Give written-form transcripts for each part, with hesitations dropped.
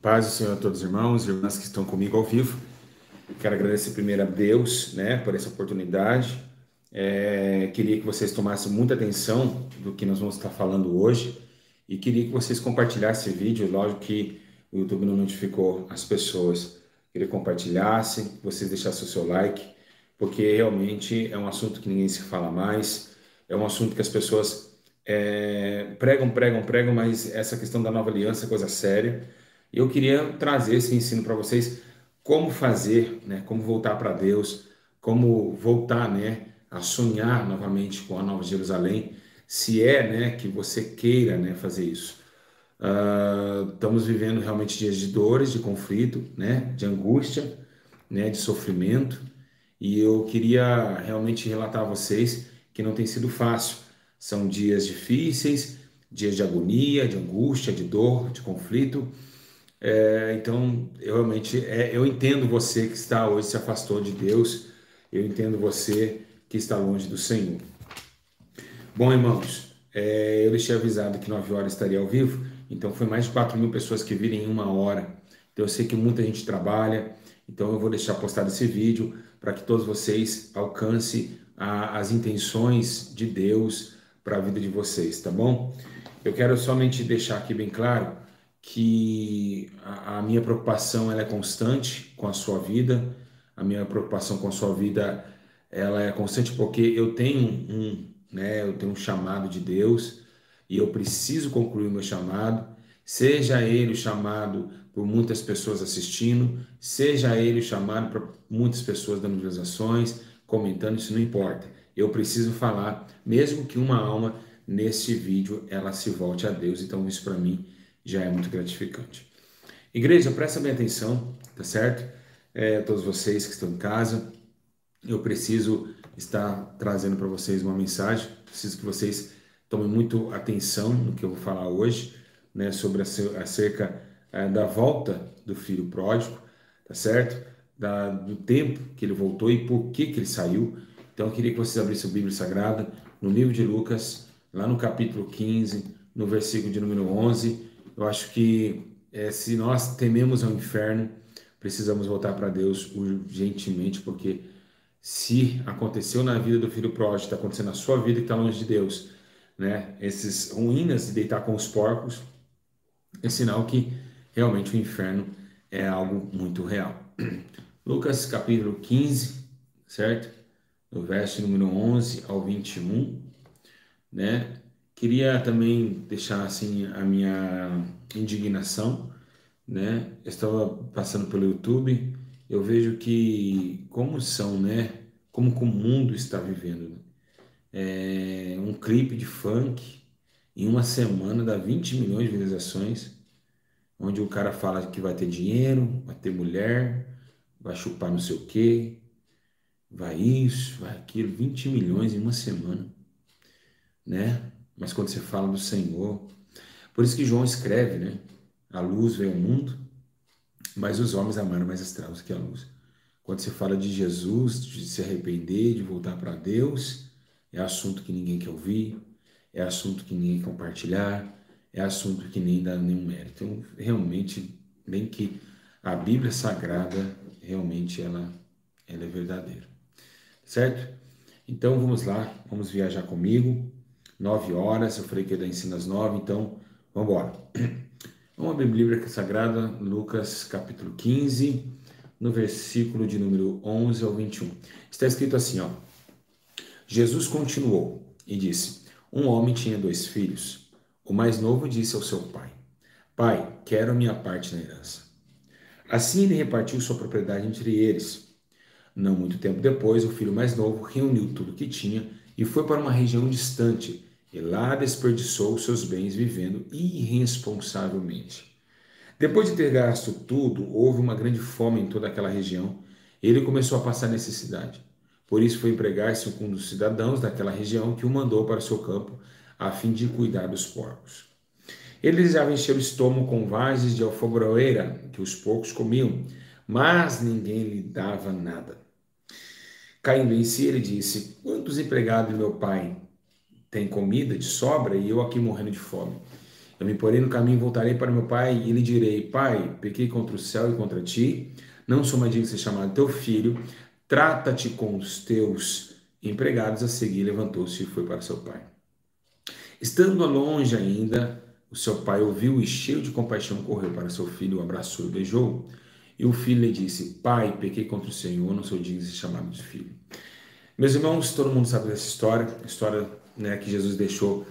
Paz do Senhor a todos os irmãos e irmãs que estão comigo ao vivo. Quero agradecer primeiro a Deus, por essa oportunidade. Queria que vocês tomassem muita atenção do que nós vamos estar falando hoje e queria que vocês compartilhassem o vídeo. Lógico que o YouTube não notificou as pessoas. Queria que compartilhassem, que vocês deixassem o seu like, porque realmente é um assunto que ninguém se fala mais. É um assunto que as pessoas pregam, mas essa questão da nova aliança é coisa séria. Eu queria trazer esse ensino para vocês, como fazer, como voltar para Deus, como voltar, a sonhar novamente com a Nova Jerusalém, se que você queira, fazer isso. Estamos vivendo realmente dias de dores, de conflito, de angústia, de sofrimento, e eu queria realmente relatar a vocês que não tem sido fácil. São dias difíceis, dias de agonia, de angústia, de dor, de conflito. Então, eu realmente eu entendo você que está hoje se afastou de Deus, eu entendo você que está longe do Senhor. Bom, irmãos, eu deixei avisado que 9 horas estaria ao vivo, então foi mais de 4.000 pessoas que viram em 1 hora. Então eu sei que muita gente trabalha, então eu vou deixar postado esse vídeo para que todos vocês alcancem as intenções de Deus para a vida de vocês, tá bom? Eu quero somente deixar aqui bem claro que a minha preocupação ela é constante com a sua vida, a minha preocupação com a sua vida ela é constante porque eu tenho um chamado de Deus e eu preciso concluir o meu chamado, seja ele o chamado por muitas pessoas assistindo, seja ele o chamado por muitas pessoas dando visualizações, comentando, isso não importa. Eu preciso falar, mesmo que uma alma nesse vídeo ela se volte a Deus, então isso para mim já é muito gratificante. Igreja, presta bem atenção, tá certo? Todos vocês que estão em casa, eu preciso estar trazendo para vocês uma mensagem, preciso que vocês tomem muito atenção no que eu vou falar hoje, sobre acerca da volta do filho pródigo, tá certo? Do tempo que ele voltou e por que ele saiu. Então eu queria que vocês abrissem a Bíblia Sagrada no livro de Lucas, lá no capítulo 15, no versículo de número 11. Eu acho que se nós tememos ao inferno, precisamos voltar para Deus urgentemente, porque se aconteceu na vida do filho pródigo, está acontecendo na sua vida que está longe de Deus, esses ruínas de deitar com os porcos, é sinal que realmente o inferno é algo muito real. Lucas capítulo 15, certo? Do verso número 11 ao 21, Queria também deixar assim a minha indignação, Eu estava passando pelo YouTube, eu vejo que como que o mundo está vivendo, um clipe de funk em uma semana dá 20 milhões de visualizações, onde o cara fala que vai ter dinheiro, vai ter mulher, vai chupar não sei o quê, vai isso, vai aquilo, 20 milhões em uma semana, Mas quando você fala do Senhor, por isso que João escreve, A luz veio ao mundo, mas os homens amaram mais as trevas que a luz. Quando se fala de Jesus, de se arrepender, de voltar para Deus, é assunto que ninguém quer ouvir, é assunto que ninguém quer compartilhar, é assunto que nem dá nenhum mérito. Então, realmente, bem que a Bíblia Sagrada, realmente, ela é verdadeira. Certo? Então, vamos lá, vamos viajar comigo. 9 horas, eu falei que ia dar ensino às 9, então, vamos embora. Vamos abrir a Bíblia Sagrada, Lucas capítulo 15, no versículo de número 11 ao 21. Está escrito assim, Jesus continuou e disse, um homem tinha 2 filhos. O mais novo disse ao seu pai, pai, quero a minha parte na herança. Assim ele repartiu sua propriedade entre eles. Não muito tempo depois, o filho mais novo reuniu tudo o que tinha e foi para uma região distante, e lá desperdiçou seus bens vivendo irresponsavelmente. Depois de ter gasto tudo, houve uma grande fome em toda aquela região. Ele começou a passar necessidade. Por isso foi empregar-se com um dos cidadãos daquela região que o mandou para o seu campo, a fim de cuidar dos porcos. Ele desejava encher o estômago com vagens de alfaroeira que os porcos comiam, mas ninguém lhe dava nada. Caindo em si, ele disse, quantos empregados meu pai tem comida de sobra e eu aqui morrendo de fome? Eu me porei no caminho e voltarei para meu pai e lhe direi: Pai, pequei contra o céu e contra ti, não sou mais digno de ser chamado teu filho, trata-te com os teus empregados. A seguir, levantou-se e foi para seu pai. Estando longe ainda, o seu pai ouviu e, cheio de compaixão, correu para seu filho, o abraçou e beijou. E o filho lhe disse: Pai, pequei contra o Senhor, não sou digno de ser chamado de filho. Meus irmãos, todo mundo sabe dessa história, a história, né, que Jesus deixou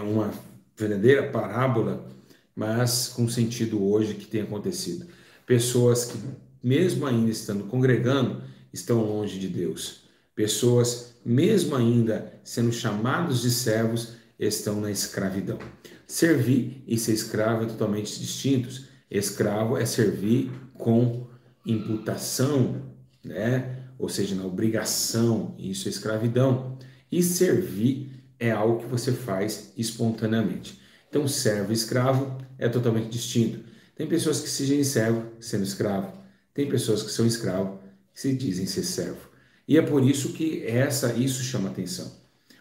uma verdadeira parábola, mas com sentido hoje que tem acontecido. Pessoas que, mesmo ainda estando congregando, estão longe de Deus. Pessoas, mesmo ainda sendo chamados de servos, estão na escravidão. Servir e ser escravo é totalmente distintos. Escravo é servir com imputação, né? Ou seja, na obrigação, isso é escravidão. E servir é algo que você faz espontaneamente. Então, servo e escravo é totalmente distinto. Tem pessoas que se dizem servo sendo escravo. Tem pessoas que são escravo que se dizem ser servo. E é por isso que isso chama atenção.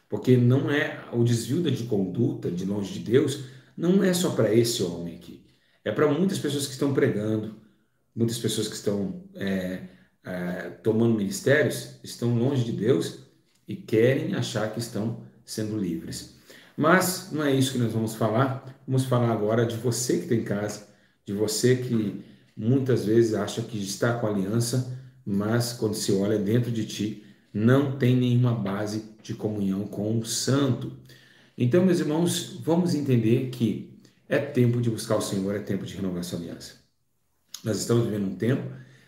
Porque não é o desvio de conduta de longe de Deus, não é só para esse homem aqui. É para muitas pessoas que estão pregando, muitas pessoas que estão tomando ministérios, estão longe de Deus e querem achar que estão sendo livres. Mas não é isso que nós vamos falar agora de você que está em casa, de você que muitas vezes acha que está com aliança, mas quando se olha dentro de ti, não tem nenhuma base de comunhão com o santo. Então, meus irmãos, vamos entender que é tempo de buscar o Senhor, é tempo de renovar sua aliança. Nós estamos vivendo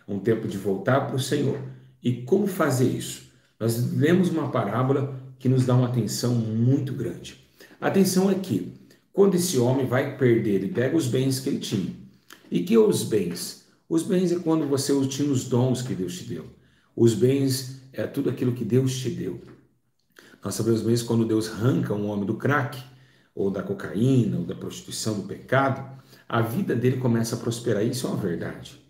um tempo de voltar para o Senhor. E como fazer isso? Nós lemos uma parábola que nos dá uma atenção muito grande. A atenção é que, quando esse homem vai perder, ele pega os bens que ele tinha. E que os bens? Os bens é quando você tinha os dons que Deus te deu. Os bens é tudo aquilo que Deus te deu. Nós sabemos bem quando Deus arranca um homem do crack, ou da cocaína, ou da prostituição, do pecado, a vida dele começa a prosperar. Isso é uma verdade,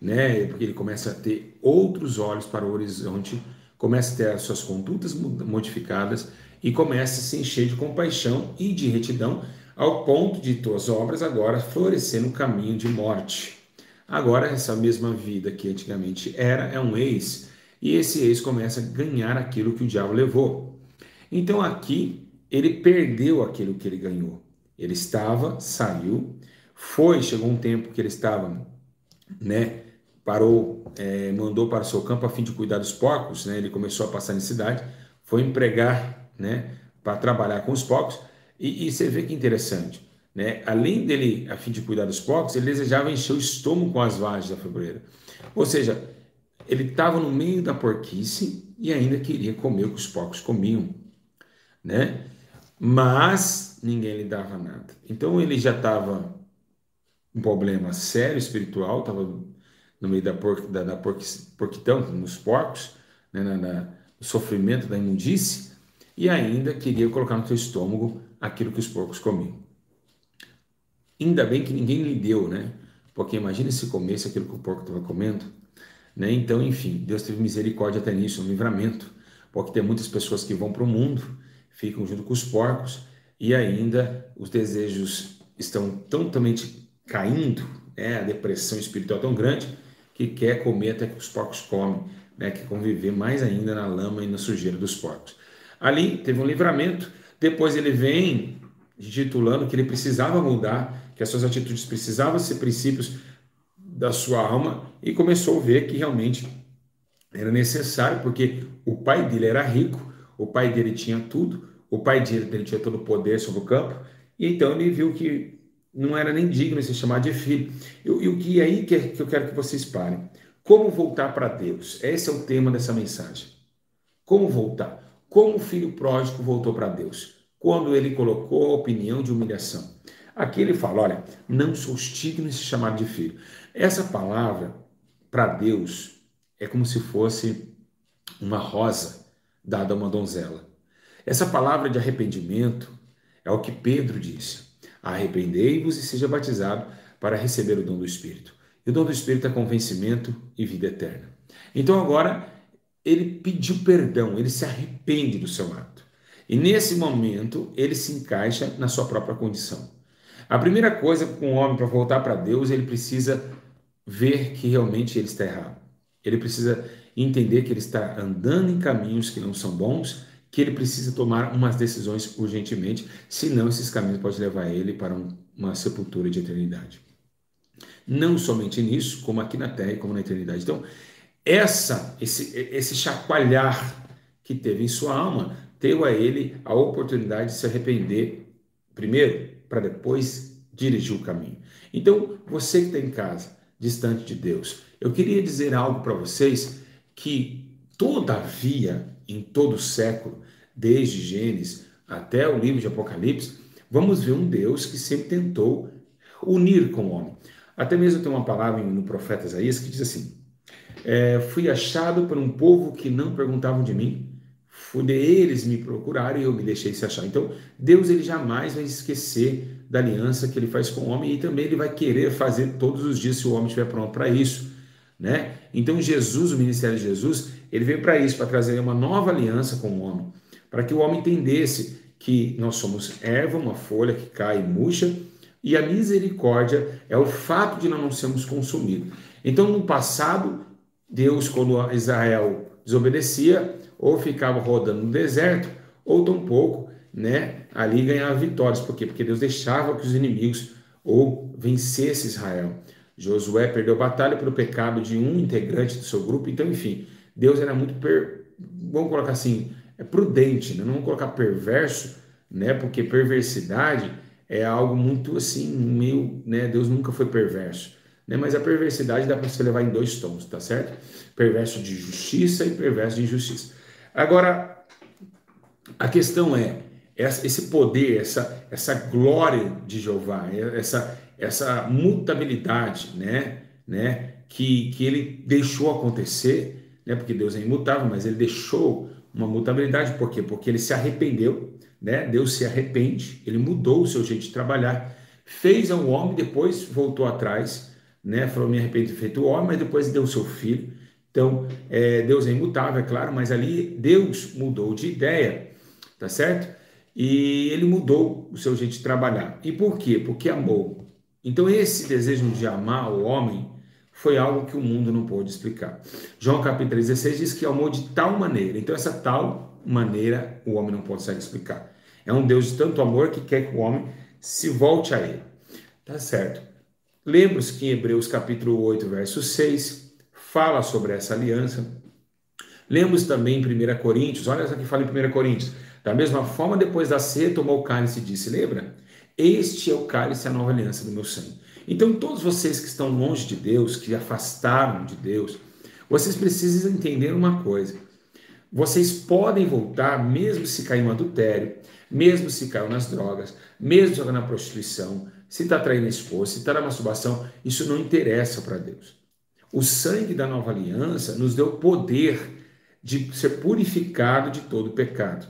né? Porque ele começa a ter outros olhos para o horizonte, começa a ter as suas condutas modificadas e começa a se encher de compaixão e de retidão, ao ponto de tuas obras agora florescer no caminho de morte. Agora, essa mesma vida que antigamente é um ex, e esse ex começa a ganhar aquilo que o diabo levou. Então aqui ele perdeu aquilo que ele ganhou. Ele estava, saiu, chegou um tempo que ele estava, né, parou, mandou para o seu campo a fim de cuidar dos porcos, né, ele começou a passar necessidade, foi empregar, né, para trabalhar com os porcos, e você vê que interessante, né, além dele, a fim de cuidar dos porcos, ele desejava encher o estômago com as vagens da febreira. Ou seja, ele estava no meio da porquice e ainda queria comer o que os porcos comiam, né? Mas ninguém lhe dava nada. Então ele já estava um problema sério espiritual, estava no meio da porquitão, nos porcos, né? No sofrimento da imundície, e ainda queria colocar no seu estômago aquilo que os porcos comiam. Ainda bem que ninguém lhe deu, né? Porque imagina se comesse aquilo que o porco estava comendo, né? Então, enfim, Deus teve misericórdia até nisso, um livramento, porque tem muitas pessoas que vão para o mundo, ficam junto com os porcos e ainda os desejos estão totalmente caindo, né? A depressão espiritual tão grande que quer comer até que os porcos comem, né? Quer conviver mais ainda na lama e na sujeira dos porcos. Ali teve um livramento, depois ele vem titulando que ele precisava mudar, que as suas atitudes precisavam ser princípios da sua alma, e começou a ver que realmente era necessário, porque o pai dele era rico, o pai dele tinha tudo, o pai dele tinha todo o poder sobre o campo, e então ele viu que não era nem digno de ser chamado de filho. E o que é aí que eu quero que vocês parem. Como voltar para Deus? Esse é o tema dessa mensagem. Como voltar? Como o filho pródigo voltou para Deus? Quando ele colocou a opinião de humilhação. Aqui ele fala, olha, não sou digno de ser chamado de filho. Essa palavra, para Deus, é como se fosse uma rosa dada a uma donzela. Essa palavra de arrependimento é o que Pedro disse. Arrependei-vos e seja batizado para receber o dom do Espírito. E o dom do Espírito é convencimento e vida eterna. Então agora ele pediu perdão, ele se arrepende do seu ato. E nesse momento ele se encaixa na sua própria condição. A primeira coisa para um homem para voltar para Deus, ele precisa ver que realmente ele está errado. Ele precisa entender que ele está andando em caminhos que não são bons, que ele precisa tomar umas decisões urgentemente, senão esses caminhos podem levar ele para uma sepultura de eternidade. Não somente nisso, como aqui na terra e como na eternidade. Então, esse chacoalhar que teve em sua alma deu a ele a oportunidade de se arrepender primeiro, para depois dirigir o caminho. Então, você que está em casa, distante de Deus, eu queria dizer algo para vocês que, todavia, em todo o século, desde Gênesis até o livro de Apocalipse, vamos ver um Deus que sempre tentou unir com o homem. Até mesmo tem uma palavra no profeta Isaías que diz assim: fui achado por um povo que não perguntavam de mim, eles me procuraram e eu me deixei se achar. Então, Deus ele jamais vai esquecer da aliança que ele faz com o homem e também ele vai querer fazer todos os dias se o homem estiver pronto para isso, né? Então, Jesus, o ministério de Jesus, ele veio para isso, para trazer uma nova aliança com o homem, para que o homem entendesse que nós somos erva, uma folha que cai e murcha, e a misericórdia é o fato de nós não sermos consumidos. Então, no passado, Deus, quando Israel desobedecia, ou ficava rodando no deserto, ou tampouco, né, ali ganhava vitórias. Por quê? Porque Deus deixava que os inimigos ou vencesse Israel. Josué perdeu a batalha pelo pecado de um integrante do seu grupo. Então, enfim, Deus era muito, vamos colocar assim, prudente, né? Não vamos colocar perverso, né? Porque perversidade é algo muito assim, meio, né? Deus nunca foi perverso, né? Mas a perversidade dá para você levar em dois tons, tá certo? Perverso de justiça e perverso de injustiça. Agora, a questão é, esse poder, essa glória de Jeová, essa mutabilidade, né, que ele deixou acontecer, né, porque Deus é imutável, mas ele deixou uma mutabilidade, por quê? Porque ele se arrependeu, né, Deus se arrepende, ele mudou o seu jeito de trabalhar, fez ao homem, depois voltou atrás, né, falou, me arrependo de ter feito o homem, mas depois deu o seu filho. Então, Deus é imutável, é claro, mas ali Deus mudou de ideia, tá certo? E ele mudou o seu jeito de trabalhar. E por quê? Porque amou. Então, esse desejo de amar o homem foi algo que o mundo não pôde explicar. João capítulo 16 diz que amou de tal maneira. Então, essa tal maneira o homem não consegue explicar. É um Deus de tanto amor que quer que o homem se volte a ele. Tá certo? Lembra-se que em Hebreus capítulo 8, verso 6, fala sobre essa aliança. Lemos também em 1 Coríntios, olha só que fala em 1 Coríntios, da mesma forma, depois da ceia, tomou o cálice e disse, lembra? Este é o cálice, a nova aliança do meu sangue. Então, todos vocês que estão longe de Deus, que afastaram de Deus, vocês precisam entender uma coisa. Vocês podem voltar, mesmo se cair no adultério, mesmo se caiu nas drogas, mesmo se na prostituição, se está traindo a esposa, se está na masturbação, isso não interessa para Deus. O sangue da nova aliança nos deu poder de ser purificado de todo pecado.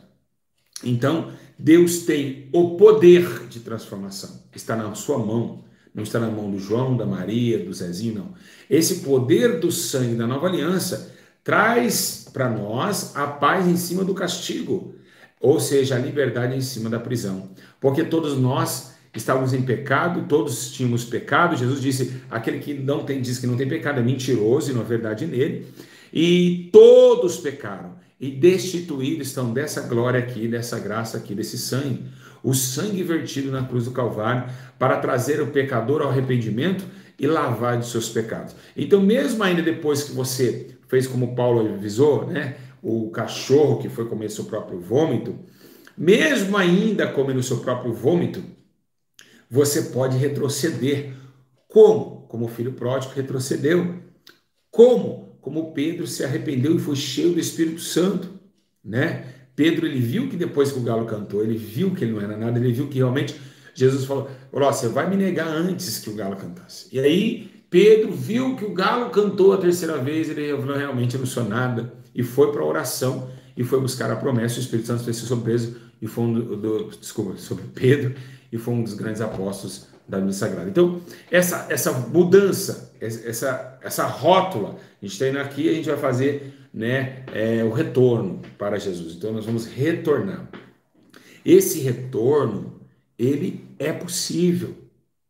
Então, Deus tem o poder de transformação. Está na sua mão. Não está na mão do João, da Maria, do Zezinho, não. Esse poder do sangue da nova aliança traz para nós a paz em cima do castigo, ou seja, a liberdade em cima da prisão. Porque todos nós estávamos em pecado, todos tínhamos pecado. Jesus disse, aquele que não tem, diz que não tem pecado é mentiroso e não há verdade nele. E todos pecaram e destituídos estão dessa glória aqui, dessa graça aqui, desse sangue. O sangue vertido na cruz do Calvário para trazer o pecador ao arrependimento e lavar de seus pecados. Então, mesmo ainda depois que você fez como Paulo avisou, né? O cachorro que foi comer seu próprio vômito, mesmo ainda comendo seu próprio vômito, você pode retroceder. Como? Como o filho pródigo retrocedeu. Como? Como Pedro se arrependeu e foi cheio do Espírito Santo, né? Pedro, ele viu que depois que o galo cantou, ele viu que ele não era nada, ele viu que realmente Jesus falou, você vai me negar antes que o galo cantasse. E aí Pedro viu que o galo cantou a terceira vez, ele falou, realmente eu não sou nada, e foi para a oração, e foi buscar a promessa, o Espírito Santo fez sobre Pedro, e foi sobre Pedro, e foi um dos grandes apóstolos da Bíblia Sagrada. Então, essa mudança, essa rótula, a gente está indo aqui, a gente vai fazer, né, o retorno para Jesus. Então, nós vamos retornar. Esse retorno, ele é possível.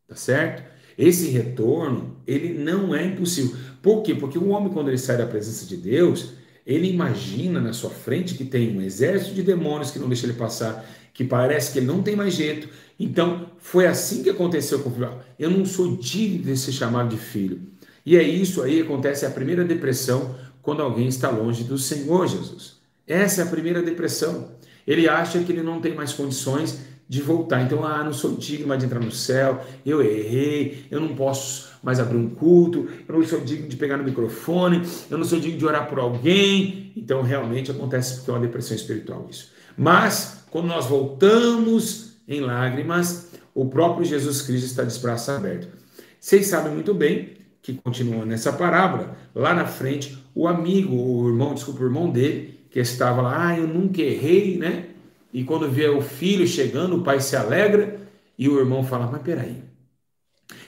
tá certo? Esse retorno, ele não é impossível. Por quê? Porque o homem, quando ele sai da presença de Deus, ele imagina na sua frente que tem um exército de demônios que não deixa ele passar, que parece que ele não tem mais jeito. Então, foi assim que aconteceu com o filho. Eu não sou digno de ser chamado de filho. E é isso aí, acontece a primeira depressão quando alguém está longe do Senhor Jesus. Essa é a primeira depressão. Ele acha que ele não tem mais condições de voltar. Então, não sou digno mais de entrar no céu, eu errei, eu não posso mais abrir um culto, eu não sou digno de pegar no microfone, eu não sou digno de orar por alguém. Então, realmente acontece porque é uma depressão espiritual isso. Mas, quando nós voltamos em lágrimas, o próprio Jesus Cristo está de braços abertos. Vocês sabem muito bem que continua nessa parábola, lá na frente, o irmão dele, que estava lá, eu nunca errei, né? E quando vê o filho chegando, o pai se alegra, e o irmão fala, mas peraí,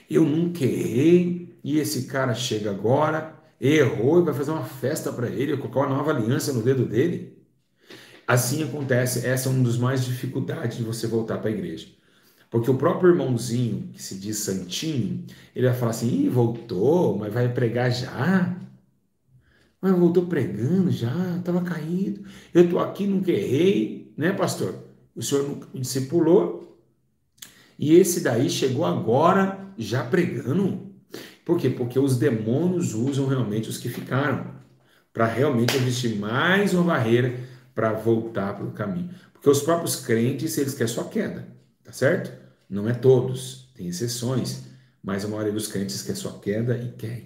eu nunca errei, e esse cara chega agora, errou, e vai fazer uma festa para ele, colocar uma nova aliança no dedo dele. Assim acontece, essa é uma das mais dificuldades de você voltar para a igreja. Porque o próprio irmãozinho, que se diz santinho, ele vai falar assim, ih, voltou, mas vai pregar já? Mas voltou pregando já, estava caído. Eu estou aqui, nunca errei, né, pastor? O senhor nunca me discipulou. E esse daí chegou agora já pregando. Por quê? Porque os demônios usam realmente os que ficaram, para realmente existir mais uma barreira para voltar para o caminho. Porque os próprios crentes, eles querem só queda, tá certo? Não é todos, tem exceções, mas a maioria dos crentes quer só queda e quer.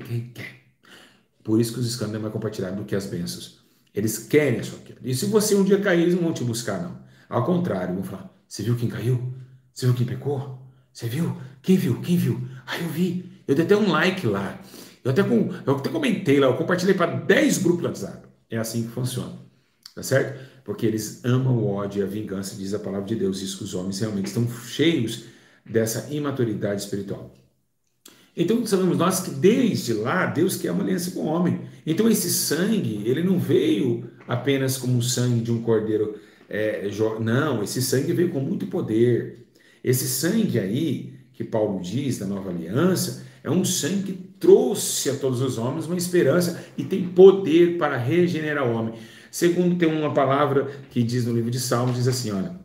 Por isso que os escândalos é mais compartilhados do que as bênçãos. Eles querem a sua queda. E se você um dia cair, eles não vão te buscar, não. Ao contrário, vão falar, você viu quem caiu? Você viu quem pecou? Você viu? Quem viu? Quem viu? Eu vi. Eu dei até um like lá. Eu até comentei lá, eu compartilhei para 10 grupos do WhatsApp. É assim que funciona. Tá certo? Porque eles amam o ódio e a vingança, diz a palavra de Deus. Isso que os homens realmente estão cheios dessa imaturidade espiritual. Então sabemos nós que desde lá Deus quer uma aliança com o homem. Então esse sangue, ele não veio apenas como o sangue de um cordeiro. Não, esse sangue veio com muito poder. Esse sangue aí, que Paulo diz da nova aliança, é um sangue que trouxe a todos os homens uma esperança e tem poder para regenerar o homem. Segundo, tem uma palavra que diz no livro de Salmos, diz assim, olha,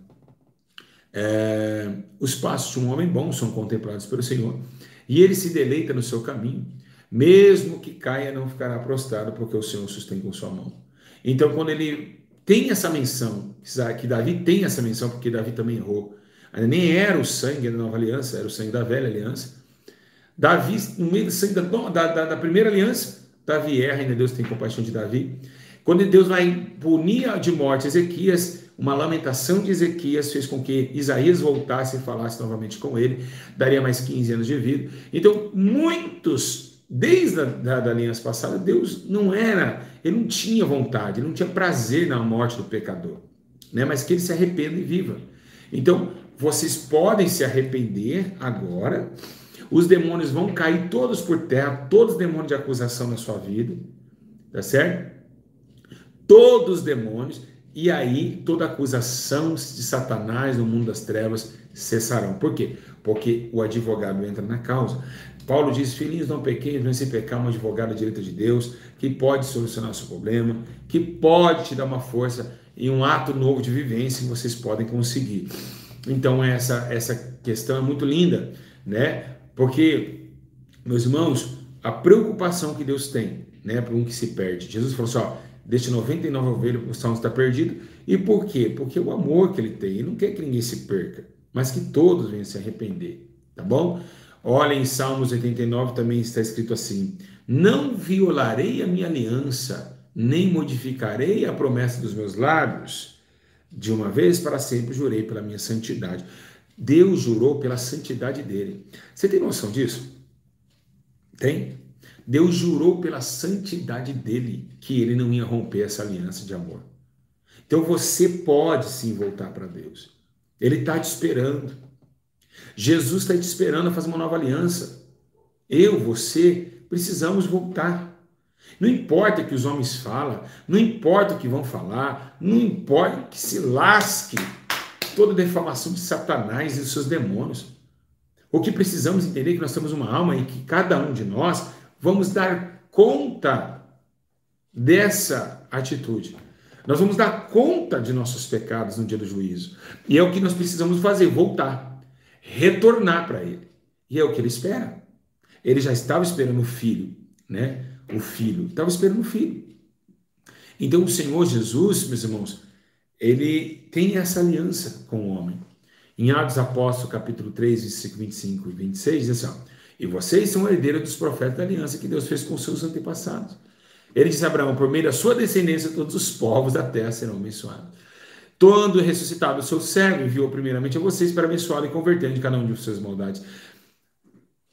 os passos de um homem bom são contemplados pelo Senhor, e ele se deleita no seu caminho, mesmo que caia não ficará prostrado, porque o Senhor sustém com sua mão. Então, quando ele tem essa menção, que Davi tem essa menção, porque Davi também errou, nem era o sangue da nova aliança, era o sangue da velha aliança. Davi, no meio do sangue da primeira aliança, Davi erra, ainda Deus tem compaixão de Davi. Quando Deus vai punir de morte Ezequias, uma lamentação de Ezequias fez com que Isaías voltasse e falasse novamente com ele, daria mais 15 anos de vida. Então, muitos, desde a aliança passada, Deus ele não tinha vontade, ele não tinha prazer na morte do pecador, né? Mas que ele se arrependa e viva. Então, vocês podem se arrepender agora, os demônios vão cair todos por terra, todos os demônios de acusação na sua vida, tá certo? Todos os demônios, e aí toda acusação de Satanás no mundo das trevas cessarão. Por quê? Porque o advogado entra na causa. Paulo diz, filhinhos, não pequeis, não se pecar, um advogado à direita de Deus, que pode solucionar o seu problema, que pode te dar uma força e um ato novo de vivência que vocês podem conseguir. Então essa questão é muito linda, né? Porque, meus irmãos, a preocupação que Deus tem, né, para um que se perde. Jesus falou assim, ó, deixa 99 ovelhas para o salmo está perdido. E por quê? Porque o amor que ele tem, ele não quer que ninguém se perca, mas que todos venham se arrepender, tá bom? Olha, em Salmos 89 também está escrito assim, não violarei a minha aliança, nem modificarei a promessa dos meus lábios. De uma vez para sempre jurei pela minha santidade. Deus jurou pela santidade dele. Você tem noção disso? Tem? Deus jurou pela santidade dele que ele não ia romper essa aliança de amor. Então você pode sim voltar para Deus. Ele está te esperando. Jesus está te esperando a fazer uma nova aliança. Eu, você, precisamos voltar. Não importa o que os homens falam, não importa o que vão falar, não importa que se lasque toda defamação de Satanás e dos seus demônios. O que precisamos entender é que nós temos uma alma e que cada um de nós vamos dar conta dessa atitude. Nós vamos dar conta de nossos pecados no dia do juízo. E é o que nós precisamos fazer, voltar, retornar para Ele. E é o que Ele espera. Ele já estava esperando o filho, né? O filho estava esperando o filho. Então o Senhor Jesus, meus irmãos, ele tem essa aliança com o homem. Em Atos Apóstolos, capítulo 3, versículo 25 e 26, diz assim, ó, e vocês são herdeiros dos profetas da aliança que Deus fez com seus antepassados. Ele disse a Abraão, por meio da sua descendência, todos os povos da terra serão abençoados. Todo ressuscitado, o seu servo, enviou primeiramente a vocês para abençoar e converter de cada um de suas maldades.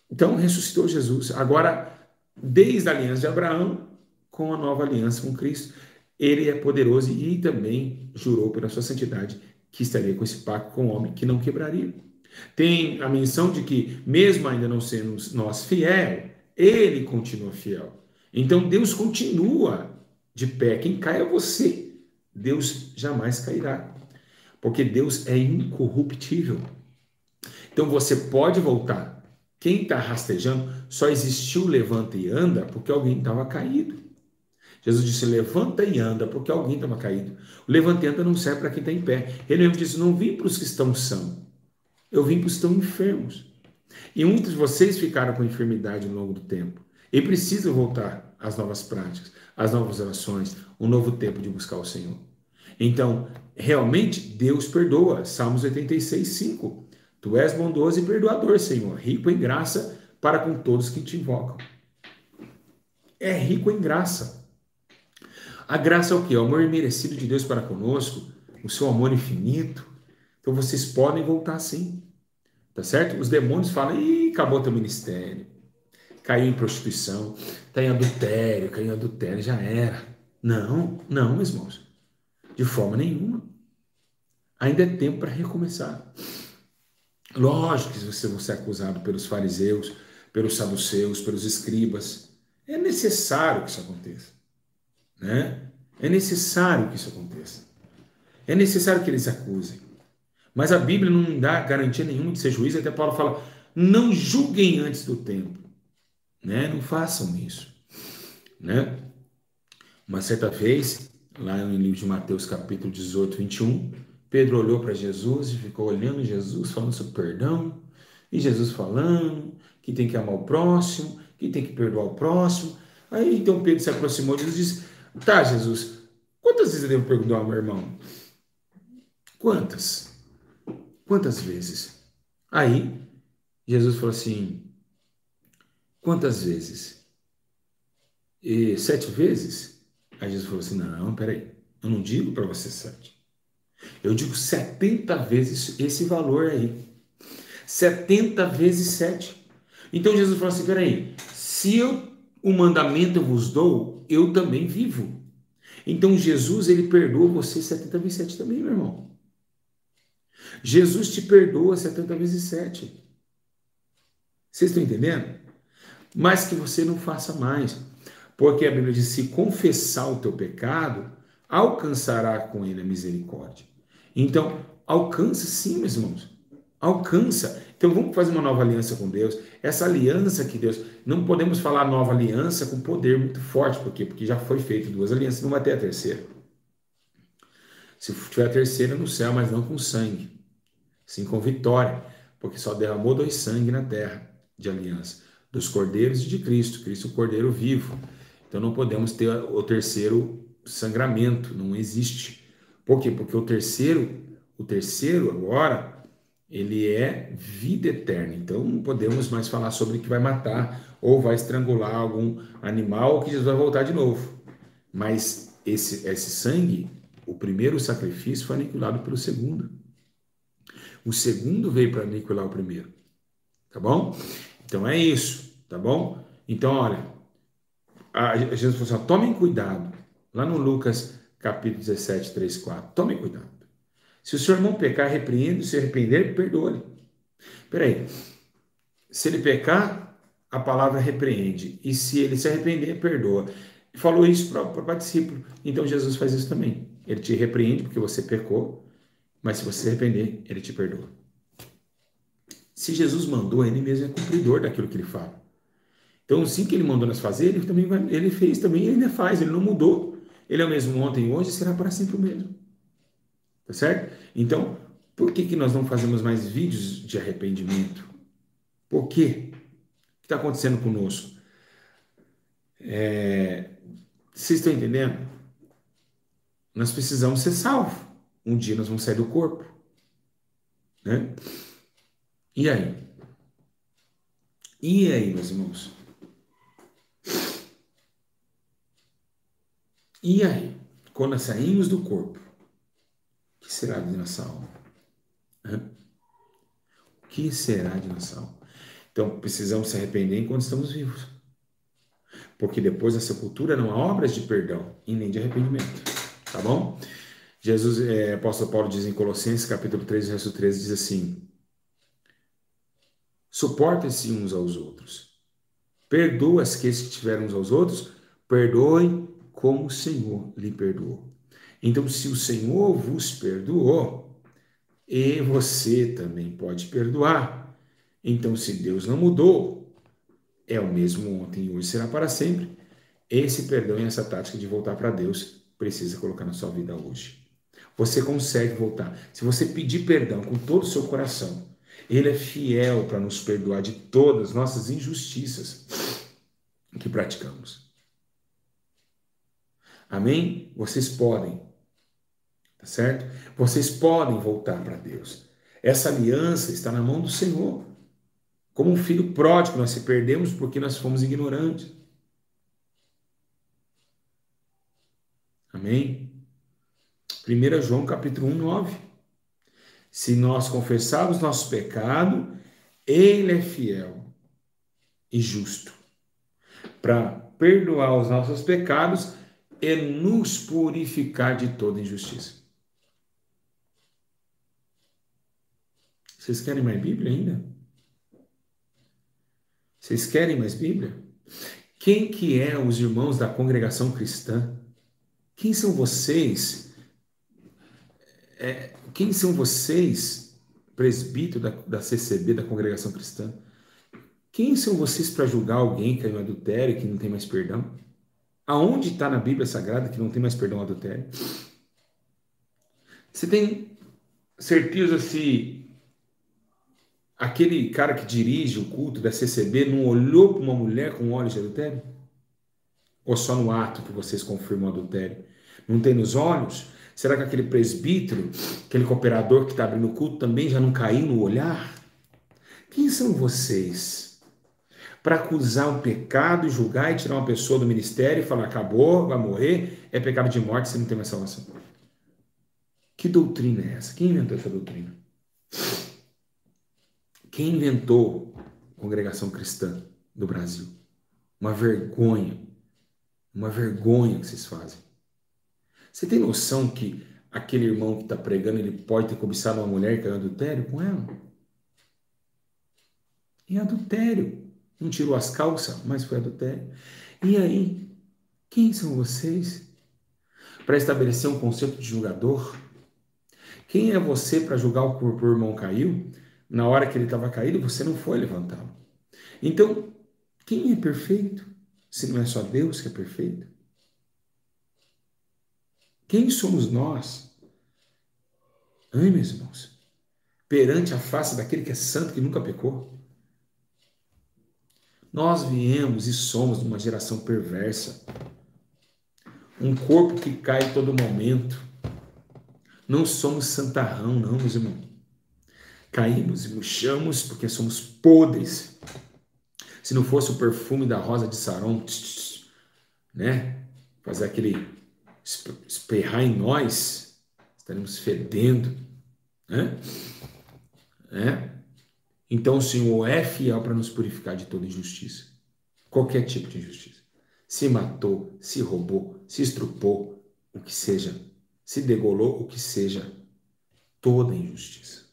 Então, ressuscitou Jesus. Agora, desde a aliança de Abraão, com a nova aliança com Cristo, ele é poderoso e também jurou pela sua santidade que estaria com esse pacto com o homem, que não quebraria. Tem a menção de que, mesmo ainda não sendo nós fiel, ele continua fiel. Então, Deus continua de pé. Quem cai é você. Deus jamais cairá. Porque Deus é incorruptível. Então, você pode voltar. Quem está rastejando, só existiu levanta e anda porque alguém estava caído. Jesus disse, levanta e anda, porque alguém estava caído. O levanta e anda não serve para quem está em pé. Ele mesmo disse, não vim para os que estão sãos, eu vim para os que estão enfermos. E muitos de vocês ficaram com enfermidade ao longo do tempo. E precisam voltar às novas práticas, às novas orações, um novo tempo de buscar o Senhor. Então, realmente, Deus perdoa. Salmos 86, 5. Tu és bondoso e perdoador, Senhor, rico em graça para com todos que te invocam. É rico em graça. A graça é o quê? O amor imerecido de Deus para conosco, o seu amor infinito. Então vocês podem voltar sim, tá certo? Os demônios falam, ih, acabou teu ministério, caiu em prostituição, caiu em adultério, já era. Não, não, meus irmãos, de forma nenhuma. Ainda é tempo para recomeçar. Lógico que você vai ser acusado pelos fariseus, pelos saduceus, pelos escribas. É necessário que isso aconteça. Né? É necessário que isso aconteça. É necessário que eles acusem. Mas a Bíblia não dá garantia nenhuma de ser juiz. Até Paulo fala, não julguem antes do tempo. Né? Não façam isso. Né? Uma certa vez, lá no livro de Mateus, capítulo 18, 21, Pedro olhou para Jesus e ficou olhando Jesus, falando sobre perdão. E Jesus falando que tem que amar o próximo, que tem que perdoar o próximo. Aí então Pedro se aproximou de Jesus e disse, tá, Jesus, quantas vezes eu devo perdoar ao meu irmão? Quantas? Quantas vezes? Aí, Jesus falou assim, quantas vezes? 7 vezes? Aí Jesus falou assim, não, peraí, eu não digo para você 7. Eu digo 70 vezes esse valor aí. 70 vezes 7. Então Jesus falou assim, peraí, se o mandamento eu vos dou, eu também vivo. Então Jesus, ele perdoa você 70 vezes 7 também, meu irmão. Jesus te perdoa 70 vezes 7. Vocês estão entendendo? Mas que você não faça mais. Porque a Bíblia diz, se confessar o teu pecado, alcançará com ele a misericórdia. Então, alcança sim, meus irmãos. Alcança. Então vamos fazer uma nova aliança com Deus. Essa aliança que Deus... Não podemos falar nova aliança com poder muito forte. Por quê? Porque já foi feito 2 alianças, não vai ter a terceira. Se tiver a terceira no céu, mas não com sangue. Sim com vitória. Porque só derramou 2 sangue na terra de aliança. Dos cordeiros e de Cristo. Cristo, o cordeiro vivo. Então não podemos ter o terceiro sangramento. Não existe. Por quê? Porque o terceiro agora... ele é vida eterna, então não podemos mais falar sobre que vai matar ou vai estrangular algum animal ou que Jesus vai voltar de novo. Mas esse sangue, o primeiro sacrifício foi aniquilado pelo segundo. O segundo veio para aniquilar o primeiro. Tá bom? Então é isso, tá bom? Então, olha, Jesus falou assim, tomem cuidado. Lá no Lucas capítulo 17, 3, 4. Tomem cuidado. Se o seu irmão pecar, repreende, se arrepender, perdoa-lhe. Peraí, se ele pecar, a palavra repreende, e se ele se arrepender, perdoa. Falou isso para discípulo, então Jesus faz isso também. Ele te repreende porque você pecou, mas se você se arrepender, ele te perdoa. Se Jesus mandou, ele mesmo é cumpridor daquilo que ele fala. Então, sim que ele mandou nós fazer, ele também ele fez também, ele ainda faz, ele não mudou. Ele é o mesmo ontem, hoje, e será para sempre o mesmo. Tá certo? Então, por que que nós não fazemos mais vídeos de arrependimento? Por quê? O que está acontecendo conosco? Vocês estão entendendo? Nós precisamos ser salvos. Um dia nós vamos sair do corpo, né? E aí? E aí, meus irmãos? E aí? Quando nós saímos do corpo, o que será de nossa alma? O que será de nossa alma? Então, precisamos se arrepender enquanto estamos vivos. Porque depois da sepultura não há obras de perdão e nem de arrependimento. Tá bom? Jesus, apóstolo Paulo diz em Colossenses, capítulo 3, verso 13, diz assim: suportem-se uns aos outros. Perdoa as queixas que tiveram uns aos outros, perdoem como o Senhor lhe perdoou. Então, se o Senhor vos perdoou, e você também pode perdoar. Então, se Deus não mudou, é o mesmo ontem e hoje será para sempre. Esse perdão e essa tática de voltar para Deus precisa colocar na sua vida hoje. Você consegue voltar. Se você pedir perdão com todo o seu coração, Ele é fiel para nos perdoar de todas as nossas injustiças que praticamos. Amém? Vocês podem, tá certo? Vocês podem voltar para Deus. Essa aliança está na mão do Senhor. Como um filho pródigo, nós se perdemos porque nós fomos ignorantes. Amém? 1 João capítulo 1, 9. Se nós confessarmos nosso pecado, Ele é fiel e justo para perdoar os nossos pecados e nos purificar de toda injustiça. Vocês querem mais Bíblia ainda? Vocês querem mais Bíblia? Quem que é os irmãos da congregação cristã? Quem são vocês? Quem são vocês, presbítero da CCB, da congregação cristã? Quem são vocês para julgar alguém que caiu em adultério e que não tem mais perdão? Aonde está na Bíblia Sagrada que não tem mais perdão ao adultério? Você tem certeza se aquele cara que dirige o culto da CCB não olhou para uma mulher com olhos de adultério? Ou só no ato que vocês confirmam o adultério? Não tem nos olhos? Será que aquele presbítero, aquele cooperador que está abrindo o culto também já não caiu no olhar? Quem são vocês para acusar um pecado, julgar e tirar uma pessoa do ministério e falar, acabou, vai morrer, é pecado de morte, você não tem mais salvação? Que doutrina é essa? Quem inventou essa doutrina? Quem inventou a congregação cristã do Brasil? Uma vergonha que vocês fazem. Você tem noção que aquele irmão que está pregando, ele pode ter cobiçado uma mulher que é adultério com ela? Em adultério. Não tirou as calças, mas foi adultério. E aí, quem são vocês para estabelecer um conceito de julgador? Quem é você para julgar o corpo? O irmão caiu? Na hora que ele estava caído, você não foi levantá-lo. Então, quem é perfeito? Se não é só Deus que é perfeito? Quem somos nós? Ai, meus irmãos, perante a face daquele que é santo, que nunca pecou. Nós viemos e somos de uma geração perversa. Um corpo que cai a todo momento. Não somos santarrão, não, meus irmãos. Caímos e murchamos porque somos podres. Se não fosse o perfume da rosa de Saron, né? Fazer aquele esperrar em nós, estaremos fedendo, né? Então o Senhor é fiel para nos purificar de toda injustiça. Qualquer tipo de injustiça. Se matou, se roubou, se estrupou, o que seja, se degolou, o que seja, toda injustiça.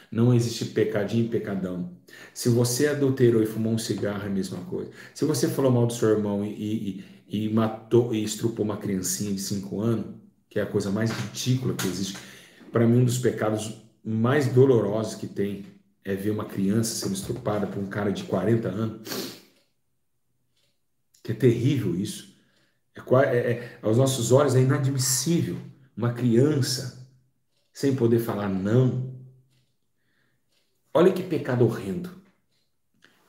Não existe pecadinho e pecadão. Se você adulterou e fumou um cigarro, é a mesma coisa. Se você falou mal do seu irmão e matou e estrupou uma criancinha de 5 anos, que é a coisa mais ridícula que existe, para mim um dos pecados mais dolorosos que tem é ver uma criança sendo estuprada por um cara de 40 anos. Que é terrível isso. Aos nossos olhos é inadmissível uma criança sem poder falar não. Olha que pecado horrendo.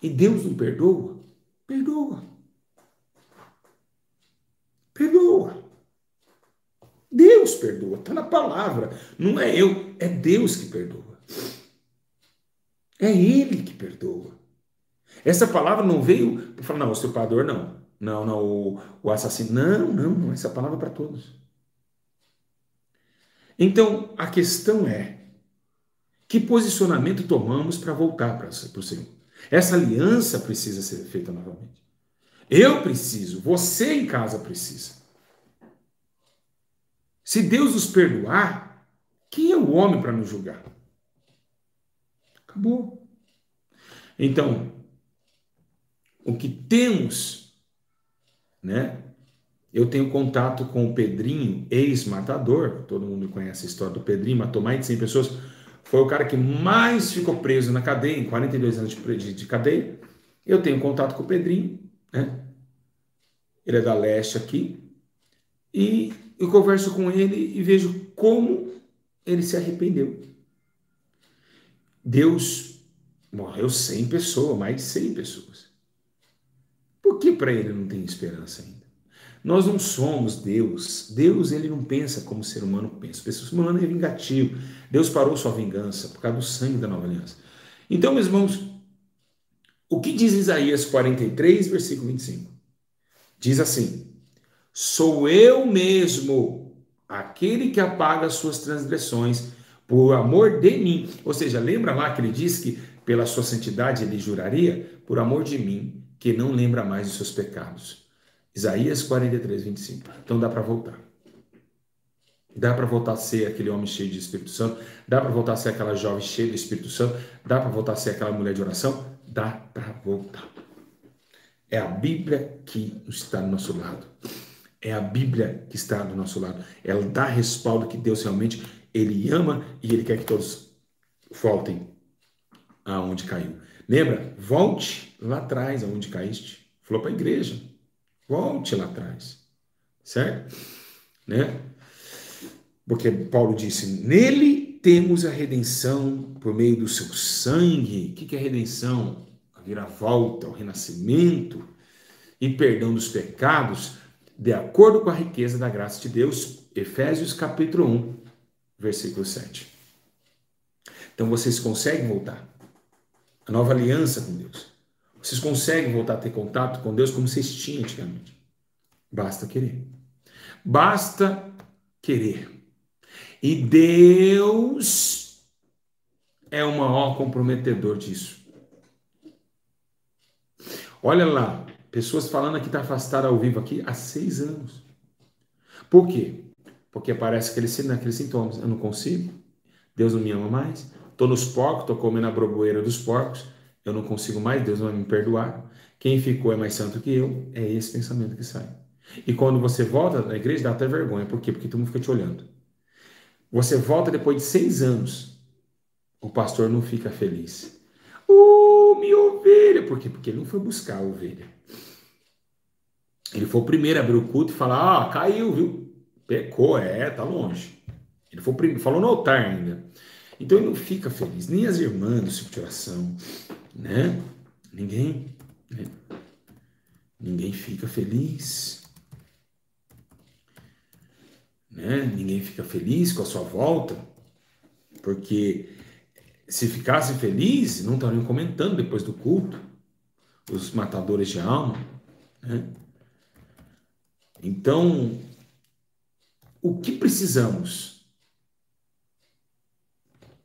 E Deus não perdoa? Perdoa. Perdoa. Deus perdoa. Está na palavra. Não é eu, é Deus que perdoa. É Ele que perdoa. Essa palavra não veio para falar, não, o estuprador não. Não, não, o assassino. Não, não, não. Essa palavra é para todos. Então, a questão é, que posicionamento tomamos para voltar para o Senhor? Essa aliança precisa ser feita novamente. Eu preciso, você em casa precisa. Se Deus nos perdoar, quem é o homem para nos julgar? Acabou. Então, o que temos, né? Eu tenho contato com o Pedrinho, ex-matador, todo mundo conhece a história do Pedrinho, matou mais de 100 pessoas, foi o cara que mais ficou preso na cadeia, em 42 anos de cadeia. Eu tenho contato com o Pedrinho, né? Ele é da Leste aqui, e eu converso com ele e vejo como ele se arrependeu. Deus morreu 100 pessoas, mais de 100 pessoas. Por que para ele não tem esperança ainda? Nós não somos Deus. Deus, ele não pensa como o ser humano pensa. O ser humano é vingativo. Deus parou sua vingança por causa do sangue da nova aliança. Então, meus irmãos, o que diz Isaías 43, versículo 25? Diz assim: sou eu mesmo, aquele que apaga as suas transgressões, por amor de mim. Ou seja, lembra lá que ele disse que pela sua santidade ele juraria, por amor de mim, que não lembra mais dos seus pecados. Isaías 43, 25. Então dá para voltar. Dá para voltar a ser aquele homem cheio de Espírito Santo? Dá para voltar a ser aquela jovem cheia do Espírito Santo? Dá para voltar a ser aquela mulher de oração? Dá para voltar. É a Bíblia que está do nosso lado. É a Bíblia que está do nosso lado. Ela dá respaldo que Deus realmente, Ele ama e Ele quer que todos voltem aonde caiu. Lembra? Volte lá atrás aonde caíste. Falou para a igreja. Volte lá atrás. Certo? Né? Porque Paulo disse, nele temos a redenção por meio do seu sangue. O que é redenção? A viravolta, o renascimento e perdão dos pecados, de acordo com a riqueza da graça de Deus. Efésios capítulo 1, versículo 7. Então vocês conseguem voltar. A nova aliança com Deus. Vocês conseguem voltar a ter contato com Deus como vocês tinham antigamente. Basta querer. Basta querer. E Deus é o maior comprometedor disso. Olha lá, pessoas falando que está afastada ao vivo aqui há 6 anos. Por quê? Porque aparece aqueles sintomas. Eu não consigo, Deus não me ama mais, estou nos porcos, estou comendo a broboeira dos porcos, eu não consigo mais, Deus não vai me perdoar, quem ficou é mais santo que eu. É esse pensamento que sai. E quando você volta na igreja, dá até vergonha. Por quê? Porque todo mundo fica te olhando. Você volta depois de 6 anos, o pastor não fica feliz. Minha ovelha! Por quê? Porque ele não foi buscar a ovelha. Ele foi o primeiro a abrir o culto e falar, caiu, viu? Pecou, tá longe. Ele foi o primeiro, falou no altar ainda. Então ele não fica feliz, nem as irmãs do ciclo de oração, né? Ninguém, né? Ninguém fica feliz. Né? Ninguém fica feliz com a sua volta, porque se ficasse feliz, não estariam comentando depois do culto, os matadores de alma, né? Então, o que precisamos?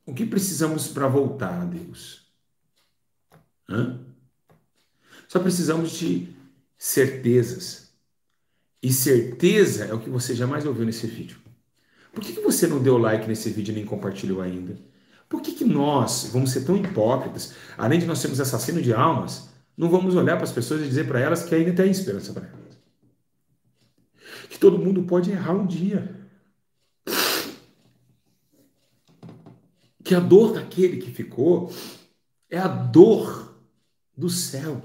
O que precisamos para voltar a Deus? Só precisamos de certezas. E certeza é o que você jamais ouviu nesse vídeo. Por que você não deu like nesse vídeo e nem compartilhou ainda? Por que nós vamos ser tão hipócritas? Além de nós sermos assassinos de almas, não vamos olhar para as pessoas e dizer para elas que ainda tem esperança para elas. Que todo mundo pode errar um dia. Que a dor daquele que ficou É a dor do céu.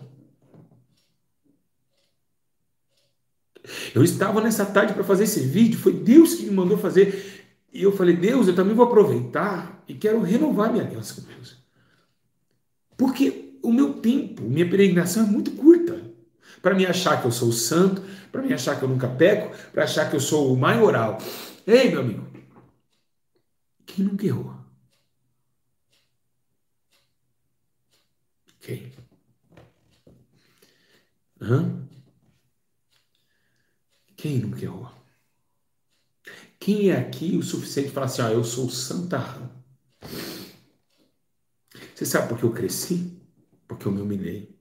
Eu estava nessa tarde para fazer esse vídeo, foi Deus que me mandou fazer. E eu falei, Deus, eu também vou aproveitar e quero renovar minha aliança com Deus. Porque o meu tempo, minha peregrinação é muito curta. Para me achar que eu sou santo, para me achar que eu nunca peco, para achar que eu sou o maioral. Ei, meu amigo, quem nunca errou? Quem? Hã? Quem nunca errou? Quem é aqui o suficiente para falar assim, eu sou santarrão? Você sabe por que eu cresci? Porque eu me humilhei.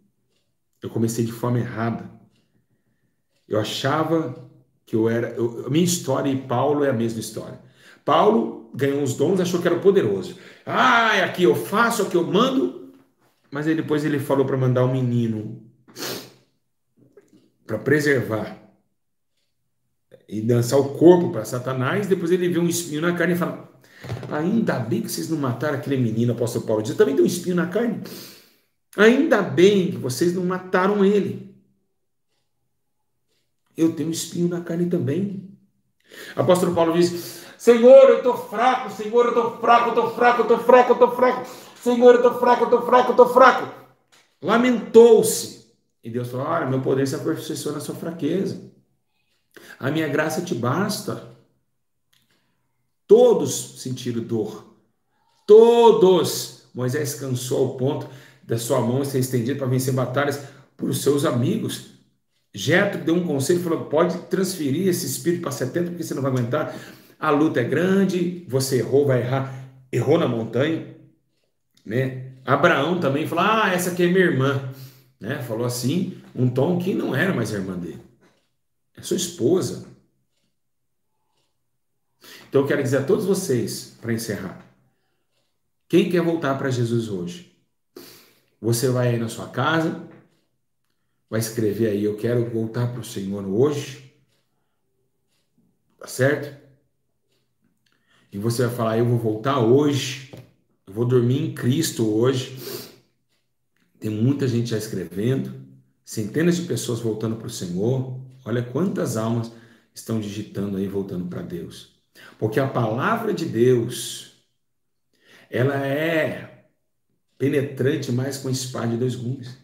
Eu comecei de forma errada. Eu achava que eu era... a minha história e Paulo é a mesma história. Paulo ganhou os dons, achou que era poderoso. Aqui eu faço, aqui eu mando. Mas aí depois ele falou para mandar um menino para preservar e dançar o corpo para Satanás. Depois ele vê um espinho na carne e fala, ainda bem que vocês não mataram aquele menino, apóstolo Paulo diz, também tem um espinho na carne. Ainda bem que vocês não mataram ele. Eu tenho um espinho na carne também. Apóstolo Paulo diz, Senhor, eu estou fraco, Senhor, eu estou fraco, eu estou fraco, eu estou fraco, eu estou fraco. Senhor, eu estou fraco, eu estou fraco, eu estou fraco. Lamentou-se. E Deus falou, olha, meu poder se aperfeiçoa na sua fraqueza. A minha graça te basta. Todos sentiram dor. Todos. Moisés cansou ao ponto da sua mão ser estendida para vencer batalhas por seus amigos. Jetro deu um conselho, falou, pode transferir esse espírito para 70, porque você não vai aguentar. A luta é grande, você errou, vai errar. Errou na montanha, né? Abraão também falou, essa aqui é minha irmã. Né? Falou assim, um tom que não era mais a irmã dele. É sua esposa. Então eu quero dizer a todos vocês, para encerrar, quem quer voltar para Jesus hoje? Você vai aí na sua casa, vai escrever aí, eu quero voltar para o Senhor hoje, tá certo? E você vai falar, eu vou voltar hoje, eu vou dormir em Cristo hoje. Tem muita gente já escrevendo, centenas de pessoas voltando para o Senhor. Olha quantas almas estão digitando aí, voltando para Deus. Porque a palavra de Deus, ela é penetrante mais com espada de dois gumes,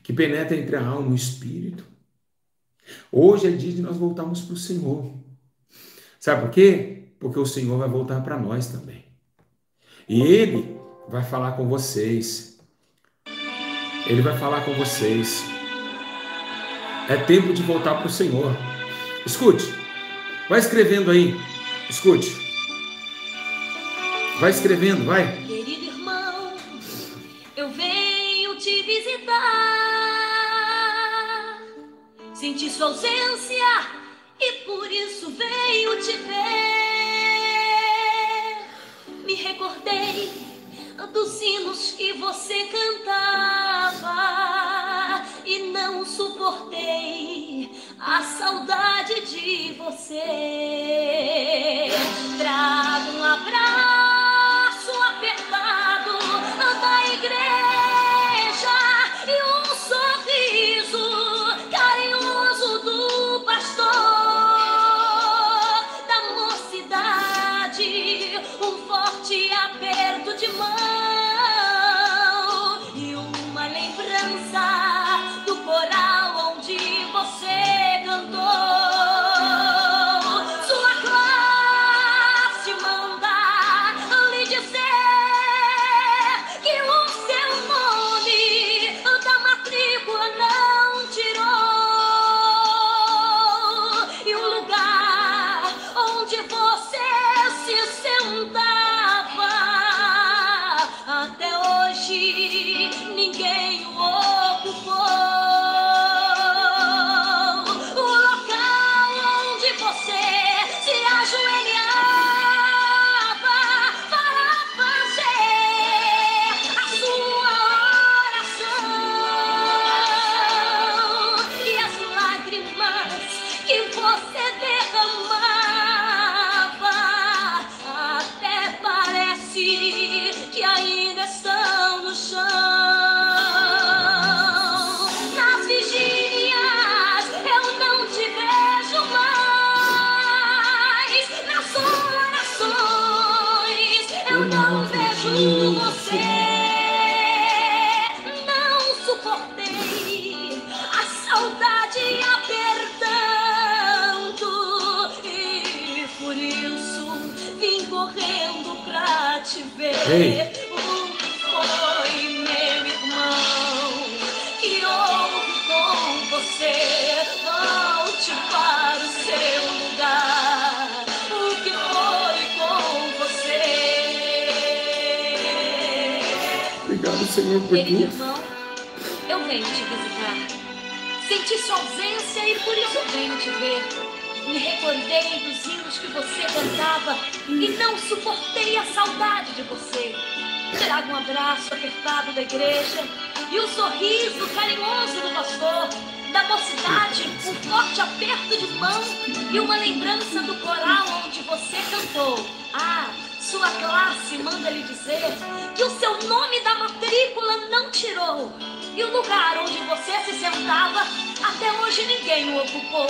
que penetra entre a alma e o espírito. Hoje é dia de nós voltarmos para o Senhor. Sabe por quê? Porque o Senhor vai voltar para nós também. E Ele vai falar com vocês. Ele vai falar com vocês. É tempo de voltar para o Senhor. Escute. Vai escrevendo aí. Escute. Vai escrevendo, vai. Querido irmão, eu venho te visitar. Senti sua ausência e por isso venho te ver. Me recordei dos hinos que você cantava e não suportei a saudade de você. Trago um abraço apertado da igreja e um sorriso carinhoso do pastor da mocidade, um forte aperto de mão e uma lembrança do coral onde você cantou. Sua classe manda apertando, e por isso vim correndo pra te ver. Ei. Foi meu irmão que houve com você. Volte para o seu lugar. O que foi com você? Obrigado, Senhor, por Querido tudo. irmão, eu venho te visitar. Senti sua ausência e por isso eu venho te ver. Me recordei dos hinos que você cantava e não suportei a saudade de você. Trago um abraço apertado da igreja e um sorriso carinhoso do pastor, da mocidade, um forte aperto de mão e uma lembrança do coral onde você cantou. Ah, sua classe manda lhe dizer que o seu nome da matrícula não tirou. E o lugar onde você se sentava, até hoje ninguém o ocupou.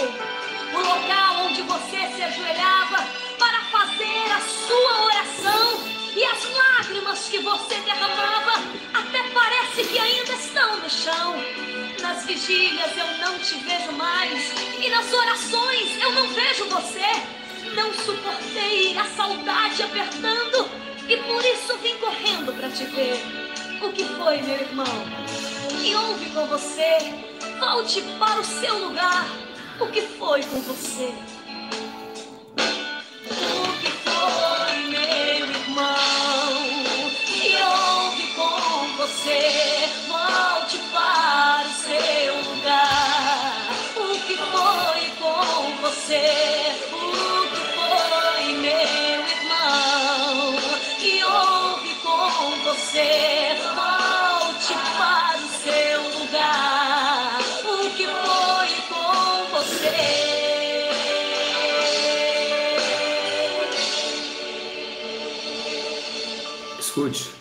O local onde você se ajoelhava para fazer a sua oração e as lágrimas que você derramava, até parece que ainda estão no chão. Nas vigílias eu não te vejo mais e nas orações eu não vejo você. Não suportei a saudade apertando e por isso vim correndo para te ver. O que foi, meu irmão? O que houve com você? Volte para o seu lugar. O que foi com você? O que foi, meu irmão? O que houve com você? Volte para o seu lugar. O que foi com você? O que foi, meu irmão? O que houve com você? Volte para o seu lugar. O que foi com você? Escute,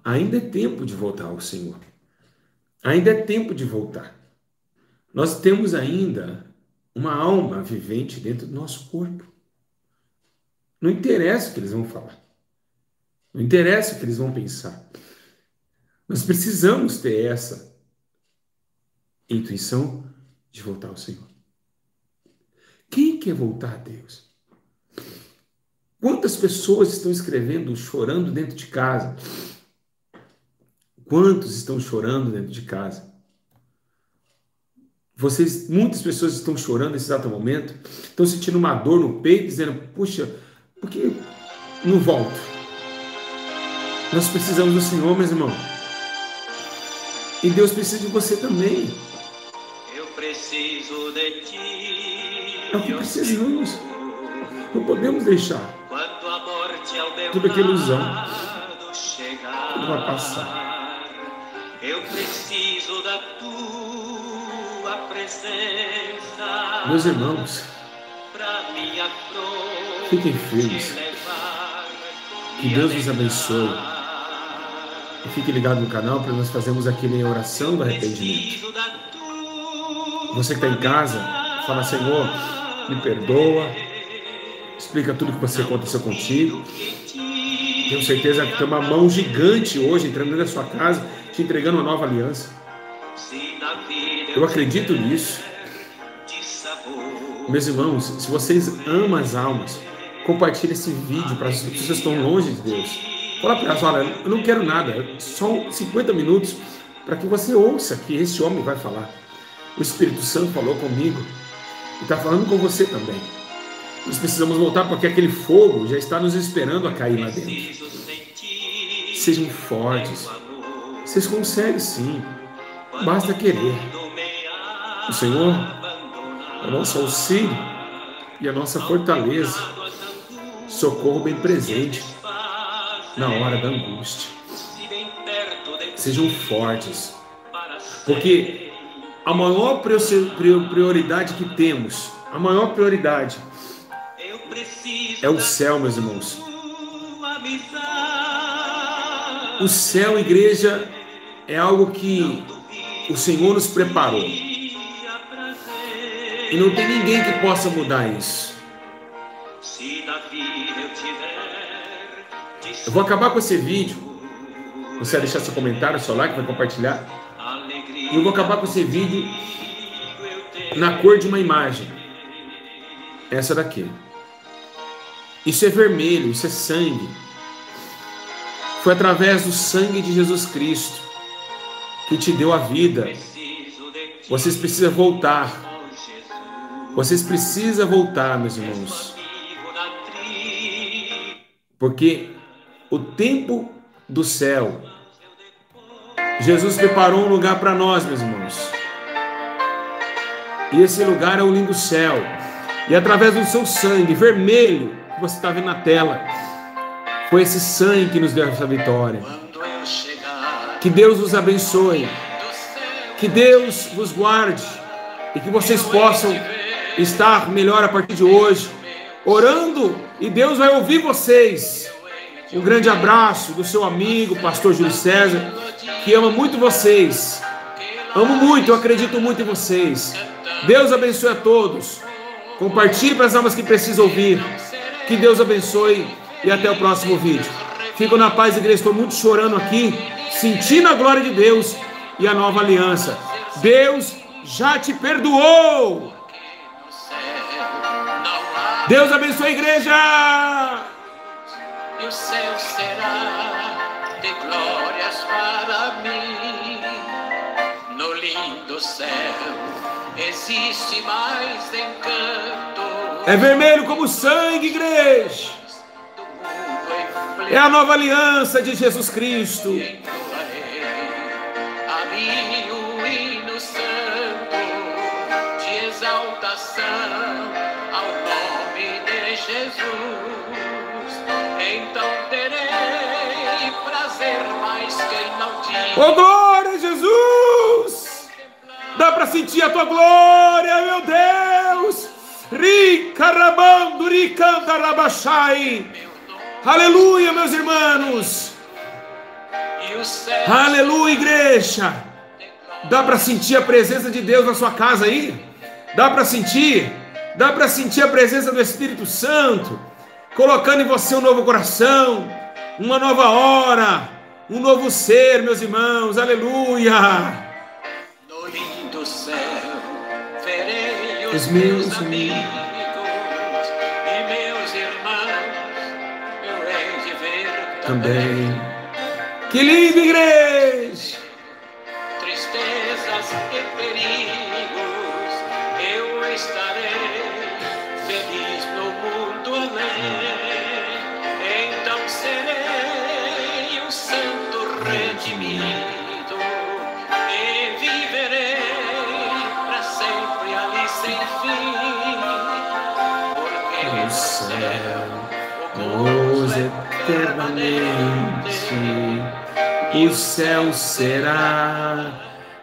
ainda é tempo de voltar ao Senhor. Ainda é tempo de voltar. Nós temos ainda uma alma vivente dentro do nosso corpo. Não interessa o que eles vão falar. Não interessa o que eles vão pensar. Nós precisamos ter essa intuição de voltar ao Senhor. Quem quer voltar a Deus? Quantas pessoas estão escrevendo, chorando dentro de casa? Quantos estão chorando dentro de casa? Muitas pessoas estão chorando nesse exato momento, estão sentindo uma dor no peito, dizendo, puxa, por que não volto? Nós precisamos do Senhor, meus irmãos. E Deus precisa de você também. Eu preciso de ti. É o que precisamos. Não podemos deixar. Quando a morte ao meu Tudo é que ilusão. lado chegar, Tudo vai passar. eu preciso da tua presença. Meus irmãos, Pra minha cruz fiquem firmes. te levar, Que Deus nos abençoe. E fique ligado no canal para nós fazermos aquele oração do arrependimento. preciso da tua Você que está em casa, fala, Senhor, me perdoa. Explica tudo que você aconteceu contigo. Tenho certeza que tem uma mão gigante hoje entrando dentro da sua casa, te entregando uma nova aliança. Eu acredito nisso. Meus irmãos, se vocês amam as almas, compartilhe esse vídeo para as pessoas que estão longe de Deus. Fala para elas, olha, eu não quero nada, só 50 minutos para que você ouça que esse homem vai falar. O Espírito Santo falou comigo e está falando com você também. Nós precisamos voltar porque aquele fogo já está nos esperando a cair lá dentro. Sejam fortes. Vocês conseguem sim. Basta querer. O Senhor é o nosso auxílio e a nossa fortaleza. Socorro bem presente na hora da angústia. Sejam fortes. Porque a maior prioridade que temos, a maior prioridade é o céu, meus irmãos. O céu, igreja, é algo que o Senhor nos preparou. E não tem ninguém que possa mudar isso. Eu vou acabar com esse vídeo. Você vai deixar seu comentário, seu like, vai compartilhar. E eu vou acabar com esse vídeo na cor de uma imagem. Essa daqui. Isso é vermelho, isso é sangue. Foi através do sangue de Jesus Cristo que te deu a vida. Vocês precisam voltar. Vocês precisam voltar, meus irmãos. Porque o tempo do céu, Jesus preparou um lugar para nós, meus irmãos. E esse lugar é o lindo céu. E através do seu sangue vermelho, que você está vendo na tela, foi esse sangue que nos deu essa vitória. Que Deus os abençoe. Que Deus vos guarde. E que vocês possam estar melhor a partir de hoje, orando, e Deus vai ouvir vocês. Um grande abraço do seu amigo, pastor Júlio César, que ama muito vocês. Amo muito, eu acredito muito em vocês. Deus abençoe a todos. Compartilhe para as almas que precisam ouvir. Que Deus abençoe e até o próximo vídeo. Fico na paz, igreja. Estou muito chorando aqui, sentindo a glória de Deus e a nova aliança. Deus já te perdoou. Deus abençoe a igreja. E o céu será de glórias para mim. No lindo céu existe mais encanto. É vermelho como sangue, igreja. É a nova aliança de Jesus Cristo. A mim o hino santo de exaltação ao nome de Jesus. Então terei prazer mais que não tive. Oh, glória a Jesus! Dá para sentir a tua glória, meu Deus! Ricarabando, ricantarabachai. Aleluia, meus irmãos! Aleluia, igreja! Dá para sentir a presença de Deus na sua casa aí? Dá para sentir? Dá para sentir a presença do Espírito Santo colocando em você um novo coração, uma nova hora, um novo ser, meus irmãos. Aleluia! No lindo céu verei os meus amigos e meus irmãos, eu hei de ver também. Que lindo, igreja! Tristezas e perigos, eu estarei feliz no mundo além. Então serei um santo redimido e viverei para sempre ali sem fim. Porque No céu, gozo eternamente. O céu será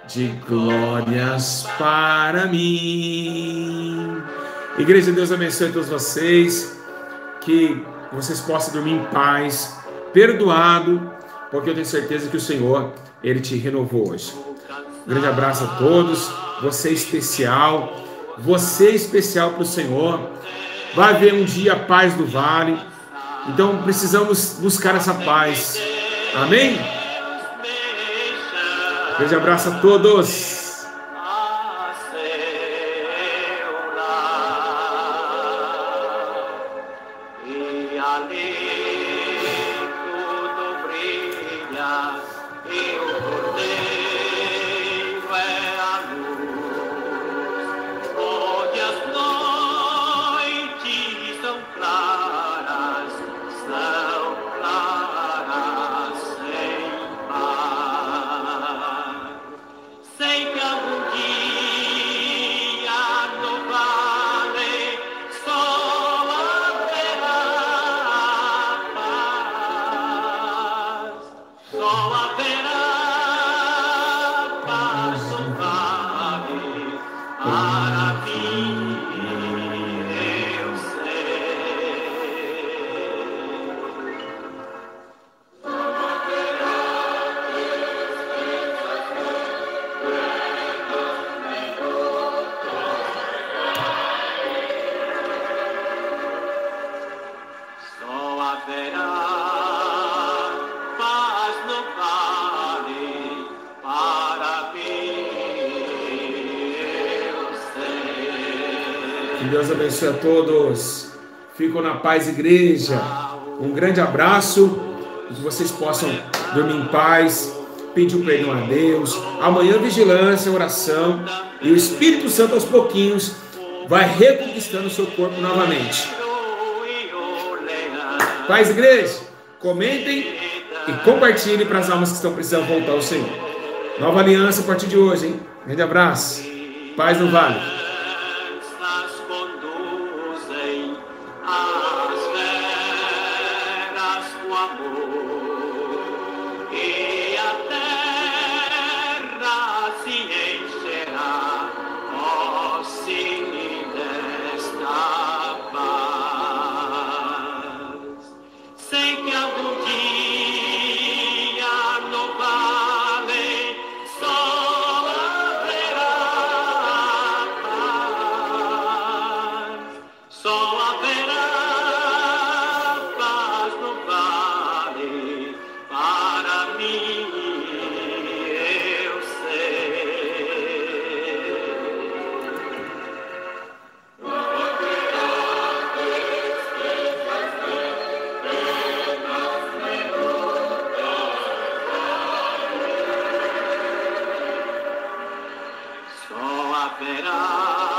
de glórias para mim. Igreja, Deus abençoe a todos vocês. Que vocês possam dormir em paz, perdoado, porque eu tenho certeza que o Senhor, Ele te renovou hoje. Um grande abraço a todos. Você especial para o Senhor. Vai haver um dia a paz do vale. Então precisamos buscar essa paz. Amém? Um grande abraço a todos. a seu lar. E ali tudo brilha, e o cordeiro é a luz, onde as noites são claras sem par. Sem Que Deus abençoe a todos. Ficam na paz, igreja. Um grande abraço. Que vocês possam dormir em paz, pedir o perdão a Deus. Amanhã, vigilância, oração. E o Espírito Santo, aos pouquinhos, vai reconquistando o seu corpo novamente. Paz, igreja. Comentem e compartilhem para as almas que estão precisando voltar ao Senhor. Nova aliança a partir de hoje, hein? Grande abraço. Paz no Vale. Haverá